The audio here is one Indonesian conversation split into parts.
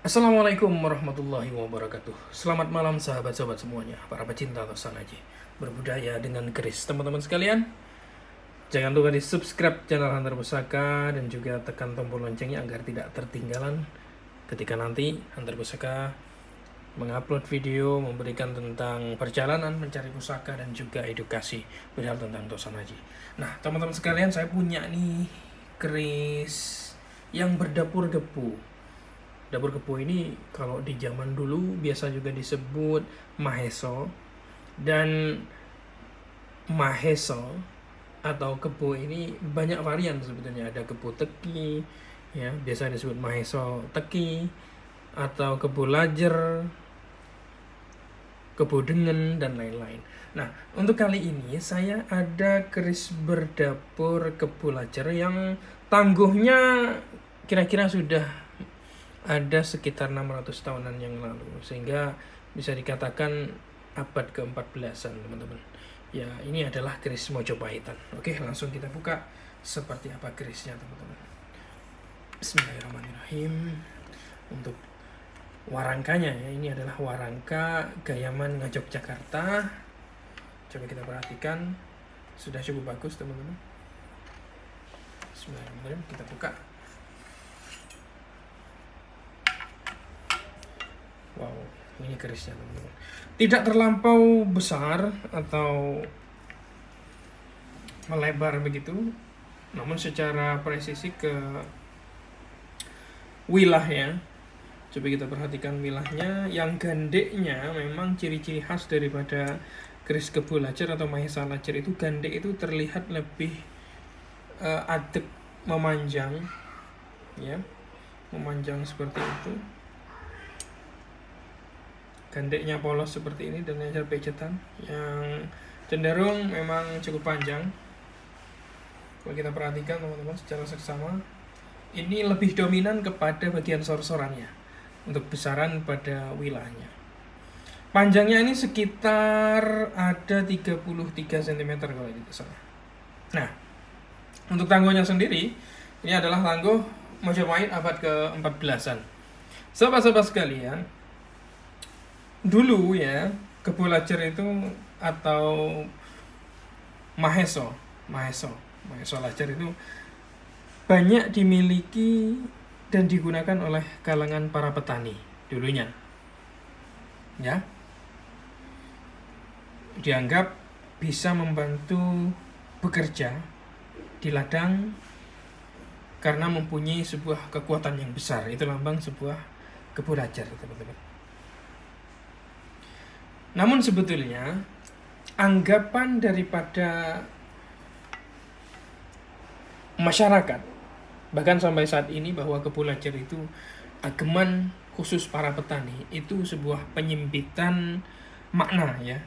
Assalamualaikum warahmatullahi wabarakatuh. Selamat malam sahabat-sahabat semuanya, para pecinta Tosanaji berbudaya dengan keris. Teman-teman sekalian, jangan lupa di subscribe channel Hunter Pusaka dan juga tekan tombol loncengnya agar tidak tertinggalan ketika nanti Hunter Pusaka mengupload video memberikan tentang perjalanan mencari pusaka dan juga edukasi perihal tentang Tosanaji. Nah, teman-teman sekalian, saya punya nih keris yang berdapur gepu. Dapur kepo ini kalau di zaman dulu biasa juga disebut maheso, dan maheso atau kepo ini banyak varian sebetulnya. Ada kepo teki, ya biasa disebut maheso teki, atau kepo lajer, kepo dengan, dan lain-lain. Nah, untuk kali ini saya ada keris berdapur kepo lajer yang tangguhnya kira-kira sudah ada sekitar 600 tahunan yang lalu, sehingga bisa dikatakan abad ke-14an, teman-teman. Ya, ini adalah keris Mojopahitan. Oke, langsung kita buka seperti apa kerisnya, teman-teman. Bismillahirrahmanirrahim. Untuk warangkanya ya, ini adalah warangka Gayaman Ngayogyakarta. Coba kita perhatikan, sudah cukup bagus, teman-teman. Bismillahirrahmanirrahim, kita buka. Wow, ini kerisnya, teman-teman. Tidak terlampau besar atau melebar begitu, namun secara presisi ke wilahnya, coba kita perhatikan wilahnya. Yang gandeknya memang ciri-ciri khas daripada keris kebu lajer atau mahesa lajer itu, gandek itu terlihat lebih adek, memanjang, ya, memanjang seperti itu. Gandeknya polos seperti ini dan ada pecetan yang cenderung memang cukup panjang. Kalau kita perhatikan, teman-teman, secara seksama ini lebih dominan kepada bagian sor-sorannya untuk besaran pada wilahnya. Panjangnya ini sekitar ada 33 cm kalau tidak salah. Nah, untuk tangguhnya sendiri, ini adalah tangguh Majapahit abad ke-14an. Sahabat-sahabat sekalian, dulu ya, kebu lajer itu atau maheso lajer itu banyak dimiliki dan digunakan oleh kalangan para petani dulunya, ya. Dianggap bisa membantu bekerja di ladang karena mempunyai sebuah kekuatan yang besar. Itu lambang sebuah kebu lajer, teman-teman. Namun sebetulnya anggapan daripada masyarakat bahkan sampai saat ini bahwa kebu lajer itu ageman khusus para petani, itu sebuah penyempitan makna ya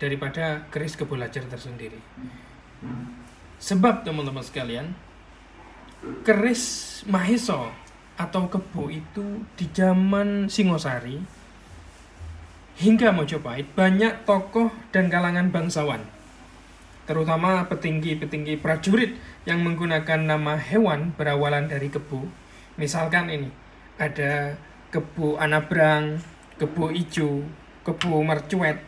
daripada keris kebu lajer tersendiri. Sebab teman-teman sekalian, keris maheso atau kebu itu di zaman Singosari hingga Mojopahit banyak tokoh dan kalangan bangsawan, terutama petinggi-petinggi prajurit yang menggunakan nama hewan berawalan dari kebu. Misalkan ini ada kebu Anabrang, kebu Ijo, kebu Mercuet.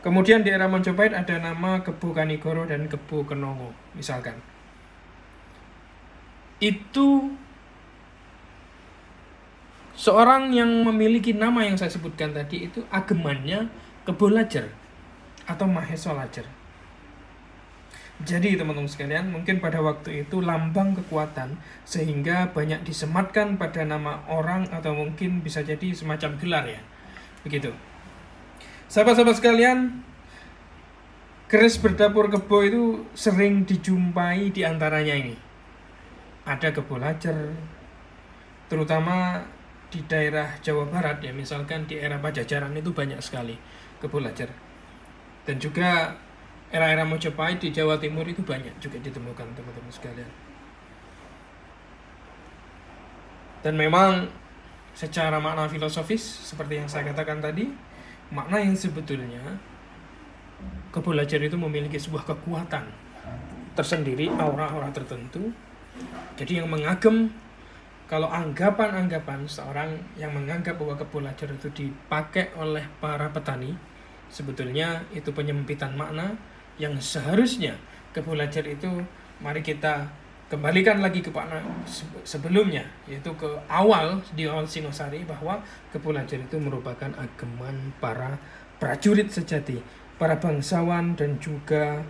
Kemudian di era Mojopahit ada nama kebu Kanigoro dan kebu Kenongo, misalkan. Itu seorang yang memiliki nama yang saya sebutkan tadi itu agemannya kebu lajer atau maheso lajer. Jadi teman-teman sekalian, mungkin pada waktu itu lambang kekuatan sehingga banyak disematkan pada nama orang, atau mungkin bisa jadi semacam gelar ya. Begitu. Sahabat-sahabat sekalian, keris berdapur kebo itu sering dijumpai di antaranya ini. Ada kebu lajer, terutama di daerah Jawa Barat ya, misalkan di era Pajajaran itu banyak sekali kebu lajer. Dan juga era-era Mojopahit di Jawa Timur itu banyak juga ditemukan, teman-teman sekalian. Dan memang secara makna filosofis seperti yang saya katakan tadi, makna yang sebetulnya kebu lajer itu memiliki sebuah kekuatan tersendiri, aura-aura tertentu. Jadi yang mengagem kalau anggapan-anggapan seorang yang menganggap bahwa kebun lajar itu dipakai oleh para petani, sebetulnya itu penyempitan makna yang seharusnya kebun lajar itu mari kita kembalikan lagi ke makna sebelumnya, yaitu ke di awal Singosari, bahwa kebun lajar itu merupakan ageman para prajurit sejati, para bangsawan dan juga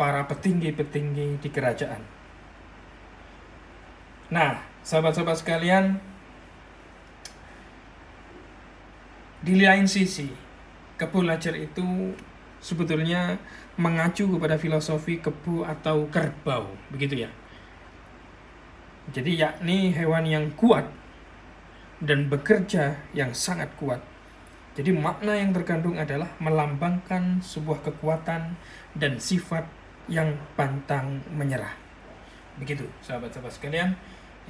para petinggi-petinggi di kerajaan. Nah, sahabat-sahabat sekalian, di lain sisi, kebun lajar itu sebetulnya mengacu kepada filosofi kebu atau kerbau, begitu ya. Jadi yakni hewan yang kuat dan bekerja yang sangat kuat. Jadi makna yang terkandung adalah melambangkan sebuah kekuatan dan sifat yang pantang menyerah. Begitu, sahabat-sahabat sekalian.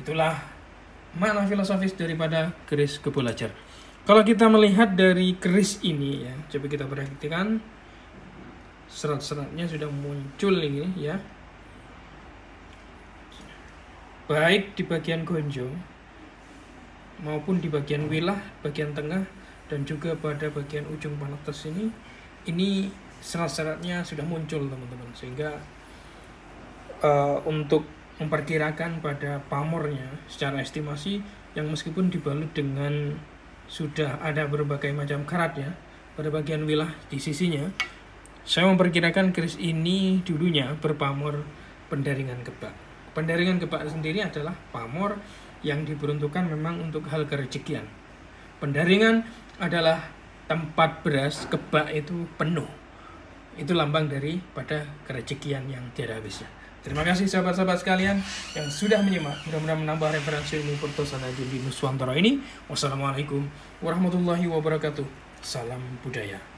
Itulah makna filosofis daripada keris kebun lajar. Kalau kita melihat dari keris ini ya, coba kita perhatikan serat-seratnya sudah muncul ini ya. Baik di bagian gonjong maupun di bagian wilah, bagian tengah, dan juga pada bagian ujung panatas ini serat-seratnya sudah muncul teman-teman, sehingga untuk memperkirakan pada pamornya secara estimasi yang meskipun dibalut dengan sudah ada berbagai macam karat ya pada bagian wilah di sisinya, saya memperkirakan keris ini dulunya berpamor pendaringan kebak. Pendaringan kebak sendiri adalah pamor yang diperuntukkan memang untuk hal kerejekian. Pendaringan adalah tempat beras, kebak itu penuh. Itu lambang daripada kerejekian yang tiada habisnya. Terima kasih sahabat-sahabat sekalian yang sudah menyimak. Mudah-mudahan menambah referensi ilmu Pertosana di Nuswantara ini. Wassalamualaikum warahmatullahi wabarakatuh. Salam budaya.